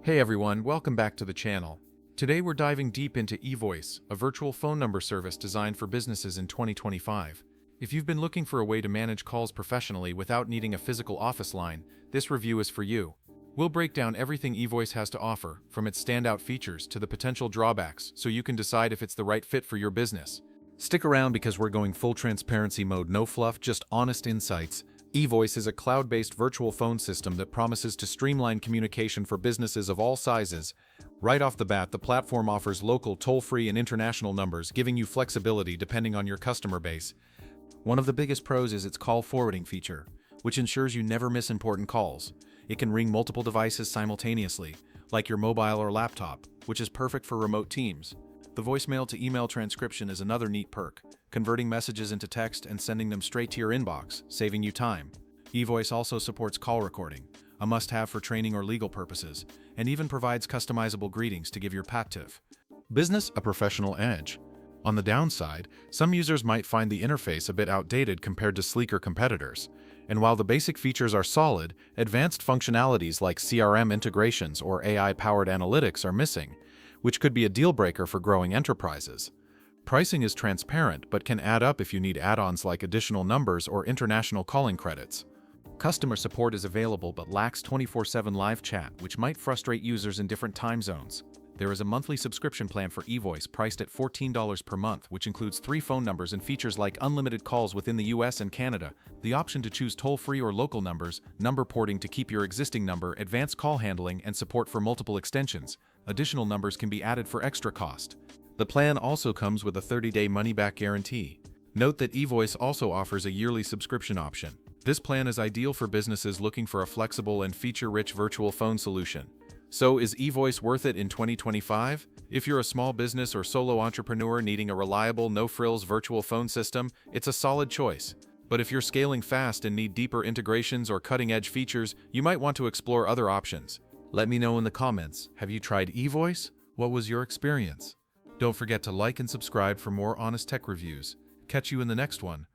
Hey everyone, welcome back to the channel. Today we're diving deep into Evoice, a virtual phone number service designed for businesses in 2025. If you've been looking for a way to manage calls professionally without needing a physical office line, this review is for you. We'll break down everything Evoice has to offer, from its standout features to the potential drawbacks, so you can decide if it's the right fit for your business. Stick around because we're going full transparency mode, no fluff, just honest insights. Evoice is a cloud-based virtual phone system that promises to streamline communication for businesses of all sizes. Right off the bat, the platform offers local, toll-free, and international numbers, giving you flexibility depending on your customer base. One of the biggest pros is its call forwarding feature, which ensures you never miss important calls. It can ring multiple devices simultaneously, like your mobile or laptop, which is perfect for remote teams. The voicemail to email transcription is another neat perk, converting messages into text and sending them straight to your inbox, saving you time. Evoice also supports call recording, a must-have for training or legal purposes, and even provides customizable greetings to give your pactive business a professional edge. On the downside, some users might find the interface a bit outdated compared to sleeker competitors. And while the basic features are solid, advanced functionalities like CRM integrations or AI-powered analytics are missing, which could be a deal-breaker for growing enterprises. Pricing is transparent but can add up if you need add-ons like additional numbers or international calling credits. Customer support is available but lacks 24/7 live chat, which might frustrate users in different time zones. There is a monthly subscription plan for Evoice priced at $14 per month, which includes 3 phone numbers and features like unlimited calls within the US and Canada, the option to choose toll-free or local numbers, number porting to keep your existing number, advanced call handling, and support for multiple extensions. Additional numbers can be added for extra cost. The plan also comes with a 30-day money-back guarantee. Note that Evoice also offers a yearly subscription option. This plan is ideal for businesses looking for a flexible and feature-rich virtual phone solution. So is Evoice worth it in 2025? If you're a small business or solo entrepreneur needing a reliable, no-frills virtual phone system, it's a solid choice. But if you're scaling fast and need deeper integrations or cutting-edge features, you might want to explore other options. Let me know in the comments. Have you tried Evoice? What was your experience? Don't forget to like and subscribe for more honest tech reviews. Catch you in the next one.